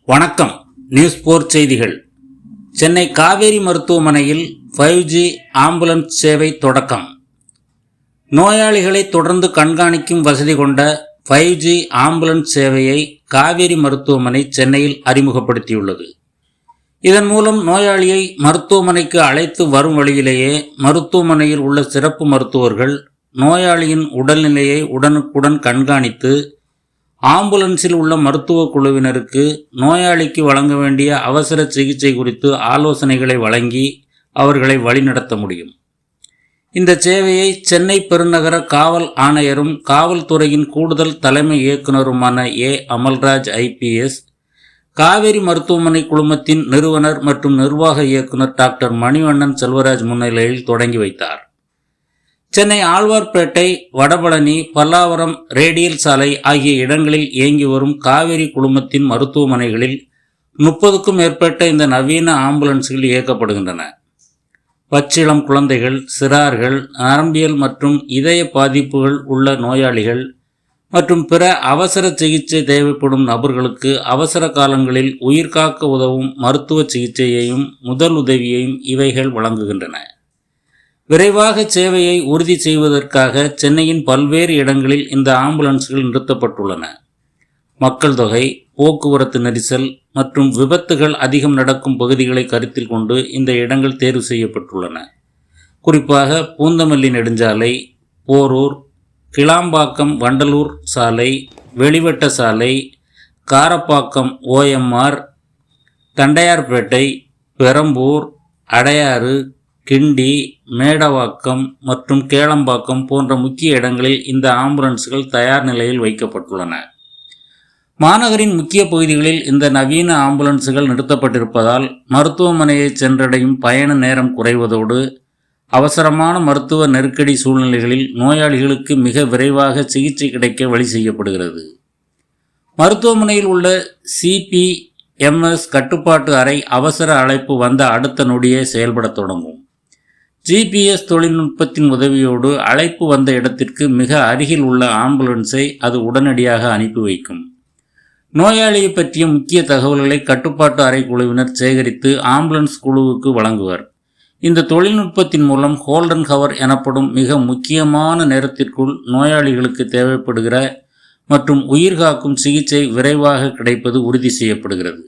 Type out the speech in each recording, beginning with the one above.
வணக்கம். நியூஸ் 4 செய்திகள். சென்னை காவேரி மருத்துவமனையில் 5G ஆம்புலன்ஸ் சேவை தொடக்கம். நோயாளிகளை தொடர்ந்து கண்காணிக்கும் வசதி கொண்ட 5G ஆம்புலன்ஸ் சேவையை காவேரி மருத்துவமனை சென்னையில் அறிமுகப்படுத்தியுள்ளது. இதன் மூலம் நோயாளியை மருத்துவமனைக்கு அழைத்து வரும் வழியிலேயே மருத்துவமனையில் உள்ள சிறப்பு மருத்துவர்கள் நோயாளியின் உடல்நிலையை உடனுக்குடன் கண்காணித்து ஆம்புலன்ஸில் உள்ள மருத்துவ குழுவினருக்கு நோயாளிக்கு வழங்க வேண்டிய அவசர சிகிச்சை குறித்து ஆலோசனைகளை வழங்கி அவர்களை வழிநடத்த முடியும். இந்த சேவையை சென்னை பெருநகர காவல் ஆணையரும் காவல்துறையின் கூடுதல் தலைமை இயக்குநருமான அமல்ராஜ் IPS, காவேரி மருத்துவமனை குழுமத்தின் நிறுவனர் மற்றும் நிர்வாக இயக்குனர் டாக்டர் மணிவண்ணன் செல்வராஜ் முன்னிலையில் தொடங்கி வைத்தார். சென்னை ஆழ்வார்பேட்டை, வடபழனி, பல்லாவரம், ரேடியல் சாலை ஆகிய இடங்களில் இயங்கி வரும் காவேரி குழுமத்தின் மருத்துவமனைகளில் 30க்கும் மேற்பட்ட இந்த நவீன ஆம்புலன்ஸ்கள் இயக்கப்படுகின்றன. பச்சிளம் குழந்தைகள், சிறார்கள், நரம்பியல் மற்றும் இதய பாதிப்புகள் உள்ள நோயாளிகள் மற்றும் பிற அவசர சிகிச்சை தேவைப்படும் நபர்களுக்கு அவசர காலங்களில் உயிர்காக்க உதவும் மருத்துவ சிகிச்சையையும் முதல் உதவியையும் இவைகள் வழங்குகின்றன. விரைவாக சேவையை உறுதி செய்வதற்காக சென்னையின் பல்வேறு இடங்களில் இந்த ஆம்புலன்ஸ்கள் நிறுத்தப்பட்டுள்ளன. மக்கள் தொகை, போக்குவரத்து நெரிசல் மற்றும் விபத்துகள் அதிகம் நடக்கும் பகுதிகளை கருத்தில் கொண்டு இந்த இடங்கள் தேர்வு செய்யப்பட்டுள்ளன. குறிப்பாக பூந்தமல்லி நெடுஞ்சாலை, போரூர், கிளாம்பாக்கம் வண்டலூர் சாலை, வெளிவட்ட சாலை, காரப்பாக்கம் OMR, தண்டையார்பேட்டை, பெரம்பூர், அடையாறு, கிண்டி, மேடவாக்கம் மற்றும் கேளம்பாக்கம் போன்ற முக்கிய இடங்களில் இந்த ஆம்புலன்ஸ்கள் தயார் நிலையில் வைக்கப்பட்டுள்ளன. மாநகரின் முக்கிய பகுதிகளில் இந்த நவீன ஆம்புலன்ஸ்கள் நிறுத்தப்பட்டிருப்பதால் மருத்துவமனையை சென்றடையும் பயண நேரம் குறைவதோடு அவசரமான மருத்துவ நெருக்கடி சூழ்நிலைகளில் நோயாளிகளுக்கு மிக விரைவாக சிகிச்சை கிடைக்க வழி செய்யப்படுகிறது. மருத்துவமனையில் உள்ள CPMS கட்டுப்பாட்டு அறை அவசர அழைப்பு வந்த அடுத்த நொடியே செயல்பட தொடங்கும். GPS தொழில்நுட்பத்தின் உதவியோடு அழைப்பு வந்த இடத்திற்கு மிக அருகில் உள்ள ஆம்புலன்ஸை அது உடனடியாக அனுப்பி வைக்கும். நோயாளியை பற்றிய முக்கிய தகவல்களை கட்டுப்பாட்டு அறை குழுவினர் சேகரித்து ஆம்புலன்ஸ் குழுவுக்கு வழங்குவர். இந்த தொழில்நுட்பத்தின் மூலம் ஹோல்டன் ஹவர் எனப்படும் மிக முக்கியமான நேரத்திற்குள் நோயாளிகளுக்கு தேவைப்படுகிற மற்றும் உயிர்காக்கும் சிகிச்சை விரைவாக கிடைப்பது உறுதி செய்யப்படுகிறது.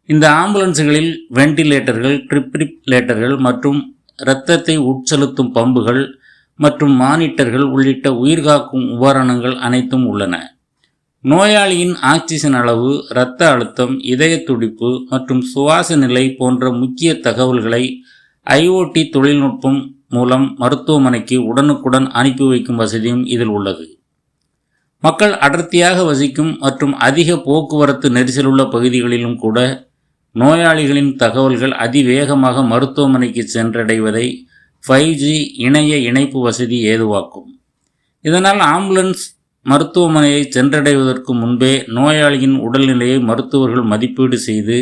இந்த ஆம்புலன்ஸ்களில் வெண்டிலேட்டர்கள், டிரிப்ரிலேட்டர்கள் மற்றும் இரத்தத்தை உட்செலுத்தும் பம்புகள் மற்றும் மானிட்டர்கள் உள்ளிட்ட உயிர்காக்கும் உபகரணங்கள் அனைத்தும் உள்ளன. நோயாளியின் ஆக்சிஜன் அளவு, இரத்த அழுத்தம், இதய துடிப்பு மற்றும் சுவாச நிலை போன்ற முக்கிய தகவல்களை IoT தொழில்நுட்பம் மூலம் மருத்துவமனைக்கு உடனுக்குடன் அனுப்பி வைக்கும் வசதியும் இதில் உள்ளது. மக்கள் அடர்த்தியாக வசிக்கும் மற்றும் அதிக போக்குவரத்து நெரிசலுள்ள பகுதிகளிலும் கூட நோயாளிகளின் தகவல்கள் அதிவேகமாக மருத்துவமனைக்கு சென்றடைவதை 5G இணைய இணைப்பு வசதி ஏதுவாக்கும். இதனால் ஆம்புலன்ஸ் மருத்துவமனையை சென்றடைவதற்கு முன்பே நோயாளியின் உடல்நிலையை மருத்துவர்கள் மதிப்பீடு செய்து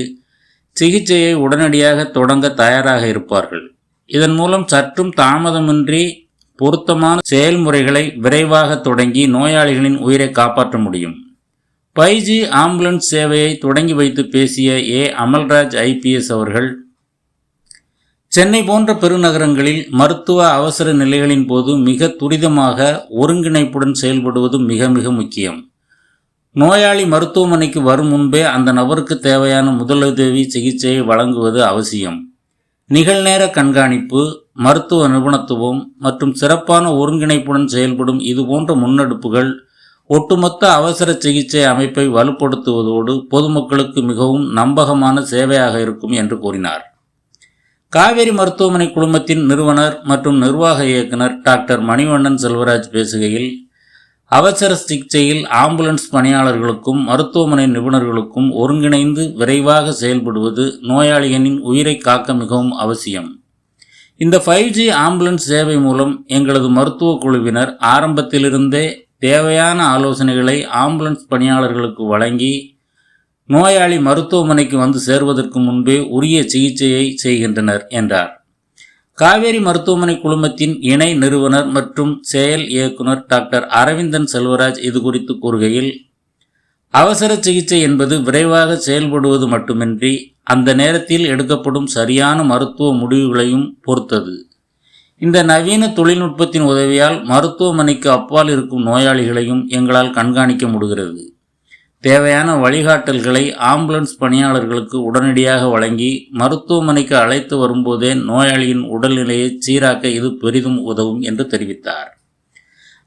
சிகிச்சையை உடனடியாக தொடங்க தயாராக இருப்பார்கள். இதன் மூலம் சற்றும் தாமதமின்றி பொருத்தமான செயல்முறைகளை விரைவாக தொடங்கி நோயாளிகளின் உயிரை காப்பாற்ற முடியும். 5G ஆம்புலன்ஸ் சேவையை தொடங்கி வைத்து பேசிய அமல்ராஜ் IPS அவர்கள், சென்னை போன்ற பெருநகரங்களில் மருத்துவ அவசர நிலைகளின் போது மிக துரிதமாக ஒருங்கிணைப்புடன் செயல்படுவது மிக மிக முக்கியம். நோயாளி மருத்துவமனைக்கு வரும் முன்பே அந்த நபருக்கு தேவையான முதலுதவி சிகிச்சையை வழங்குவது அவசியம். நிகழ்நேர கண்காணிப்பு, மருத்துவ நிபுணத்துவம் மற்றும் சிறப்பான ஒருங்கிணைப்புடன் செயல்படும் இதுபோன்ற முன்னெடுப்புகள் ஒட்டுமொத்த அவசர சிகிச்சை அமைப்பை வலுப்படுத்துவதோடு பொதுமக்களுக்கு மிகவும் நம்பகமான சேவையாக இருக்கும் என்று கூறினார். காவேரி மருத்துவமனை குழுமத்தின் நிறுவனர் மற்றும் நிர்வாக இயக்குனர் டாக்டர் மணிவண்ணன் செல்வராஜ் பேசுகையில், அவசர சிகிச்சையில் ஆம்புலன்ஸ் பணியாளர்களுக்கும் மருத்துவமனை நிபுணர்களுக்கும் ஒருங்கிணைந்து விரைவாக செயல்படுவது நோயாளிகளின் உயிரை காக்க மிகவும் அவசியம். இந்த 5G ஆம்புலன்ஸ் சேவை மூலம் எங்களது மருத்துவ குழுவினர் ஆரம்பத்திலிருந்தே தேவையான ஆலோசனைகளை ஆம்புலன்ஸ் பணியாளர்களுக்கு வழங்கி நோயாளி மருத்துவமனைக்கு வந்து சேர்வதற்கு முன்பே உரிய சிகிச்சையை செய்கின்றனர் என்றார். காவேரி மருத்துவமனை குழுமத்தின் இணை நிறுவனர் மற்றும் செயல் இயக்குனர் டாக்டர் அரவிந்தன் செல்வராஜ் இது குறித்து கூறுகையில், அவசர சிகிச்சை என்பது விரைவாக செயல்படுவது மட்டுமின்றி அந்த நேரத்தில் எடுக்கப்படும் சரியான மருத்துவ முடிவுகளையும் பொறுத்தது. இந்த நவீன தொழில்நுட்பத்தின் உதவியால் மருத்துவமனைக்கு அப்பால் இருக்கும் நோயாளிகளையும் எங்களால் கண்காணிக்க முடிகிறது. தேவையான வழிகாட்டல்களை ஆம்புலன்ஸ் பணியாளர்களுக்கு உடனடியாக வழங்கி மருத்துவமனைக்கு அழைத்து வரும்போதே நோயாளியின் உடல்நிலையை சீராக்க இது பெரிதும் உதவும் என்று தெரிவித்தார்.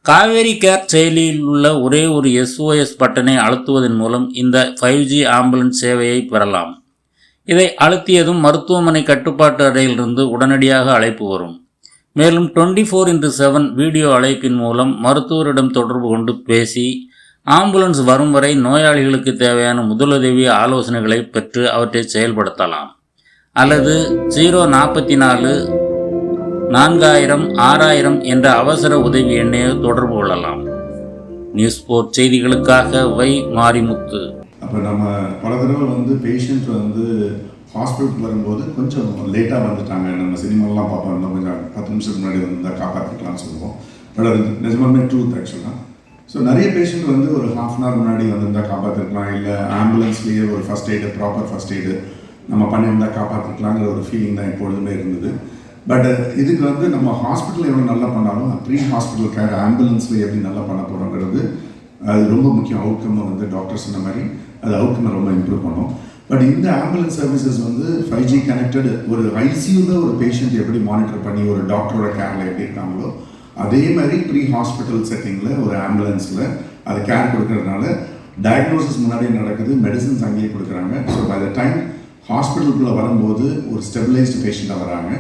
காவேரி கேர் செயலியில் உள்ள ஒரே ஒரு SOS பட்டனை அழுத்துவதன் மூலம் இந்த 5G ஆம்புலன்ஸ் சேவையை பெறலாம். இதை அழுத்தியதும் மருத்துவமனை கட்டுப்பாட்டு அறையிலிருந்து உடனடியாக அழைப்பு வரும். மேலும் 24/7 வீடியோ அழைப்பின் மூலம் மருத்துவரிடம் தொடர்பு கொண்டு பேசி ஆம்புலன்ஸ் வரும் வரை நோயாளிகளுக்கு தேவையான முதலுதவி ஆலோசனைகளை பெற்று அவற்றை செயல்படுத்தலாம். அல்லது 044 4000 6000 என்ற அவசர உதவி எண்ணை தொடர்பு கொள்ளலாம். நியூஸ் 4 செய்திகளுக்காக மாரிமுத்து. அப்போ நம்ம பல தடவை பேஷண்ட் ஹாஸ்பிட்டலுக்கு வரும்போது கொஞ்சம் லேட்டாக வந்துட்டாங்க, நம்ம சினிமாலாம் பார்ப்போம், இன்னும் கொஞ்சம் 10 நிமிஷத்துக்கு முன்னாடி வந்தால் காப்பாற்றிக்கலாம்னு சொல்லுவோம். பட் அது நிஜமாலுமே ட்ரூத் ஆக்சுவலாக. ஸோ நிறைய பேஷண்ட் ஒரு ½ hour முன்னாடி வந்திருந்தால் காப்பாற்றிருக்கலாம், இல்லை ஆம்புலன்ஸ்லேயே ஒரு first aid, proper first aid நம்ம பண்ணியிருந்தால் காப்பாற்றிருக்கலாங்கிற ஒரு ஃபீலிங் தான் எப்பொழுதுமே இருந்தது. பட் இதுக்கு நம்ம ஹாஸ்பிட்டல் எவ்வளோ நல்லா பண்ணாலும் ப்ரீ ஹாஸ்பிட்டல் கேர் ஆம்புலன்ஸில் எப்படி நல்லா பண்ண போகிறோங்கிறது அது ரொம்ப முக்கியம். அவுட்கம் டாக்டர்ஸ் இந்த மாதிரி அது அவுட்கம்மை ரொம்ப இம்ப்ரூவ் பண்ணும். பட் இந்த ஆம்புலன்ஸ் சர்வீசஸ் 5G கனெக்டட் ஒரு ஐசியூவில் ஒரு பேஷண்ட் எப்படி மானிட்டர் பண்ணி ஒரு டாக்டரோட கேரில் எப்படி இருக்காங்களோ அதே மாதிரி ப்ரீ ஹாஸ்பிட்டல் செட்டிங்கில் ஒரு ஆம்புலன்ஸில் அது கேர் கொடுக்கறதுனால டயக்னோசிஸ் முன்னாடியே நடக்குது, மெடிசன்ஸ் அங்கேயே கொடுக்குறாங்க. ஸோ பை த டைம் ஹாஸ்பிட்டலுக்குள்ளே வரும்போது ஒரு ஸ்டெபிலைஸ்டு பேஷண்ட்டாக வராங்க.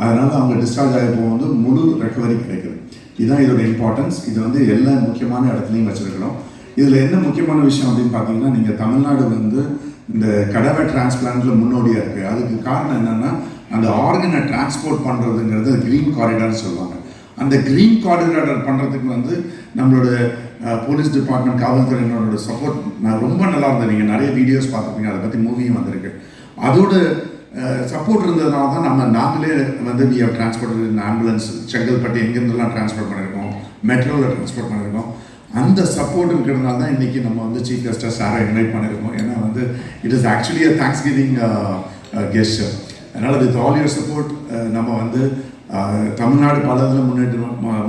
அதனால் அவங்க டிஸ்சார்ஜ் ஆகி போகும்போது முழு ரெக்கவரி கிடைக்குது. இதுதான் இதோட இம்பார்ட்டன்ஸ். இது எல்லா முக்கியமான இடத்துலையும் வச்சுருக்கிறோம். இதில் என்ன முக்கியமான விஷயம் அப்படின்னு பார்த்தீங்கன்னா, நீங்கள் தமிழ்நாடு இந்த கடவை டிரான்ஸ்பிளான்ட்டில் முன்னோடியாக இருக்குது. அதுக்கு காரணம் என்னென்னா, அந்த ஆர்கனை டிரான்ஸ்போர்ட் பண்ணுறதுங்கிறது க்ரீன் காரிடார்னு சொல்லுவாங்க. அந்த க்ரீன் காரிடார் பண்ணுறதுக்கு நம்மளோட போலீஸ் டிபார்ட்மெண்ட், காவல்துறையினரோட சப்போர்ட் ரொம்ப நல்லா இருந்தது. நீங்கள் நிறைய வீடியோஸ் பார்த்துருப்பீங்க, அதை பற்றி மூவியும் வந்திருக்கு. அதோட சப்போர்ட் இருந்ததுனால தான் நாங்களே வி ஹவ் டிரான்ஸ்போர்ட் இந்த ஆம்புலன்ஸ் செங்கல்பட்டு எங்கேருந்துலாம் டிரான்ஸ்போர்ட் பண்ணியிருக்கோம், மெட்ரோவில் டிரான்ஸ்போர்ட் பண்ணியிருக்கோம். அந்த சப்போர்ட் இருக்கிறதுனால தான் இன்றைக்கி நம்ம சீஃப் கெஸ்ட்டாக சாரை இன்வைட் பண்ணியிருக்கோம். ஏன்னா it is actually a thanks giving guest. அதனால் வித் ஆல் யுவர் சப்போர்ட் நம்ம தமிழ்நாடு பல இதில்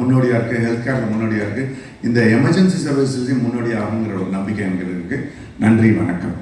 முன்னோடியாக இருக்குது, ஹெல்த் கேரில் முன்னோடியாக இருக்குது, இந்த எமர்ஜென்சி சர்வீசஸையும் முன்னோடியாகுங்கிற ஒரு நம்பிக்கை எனக்கு இருக்குது. நன்றி, வணக்கம்.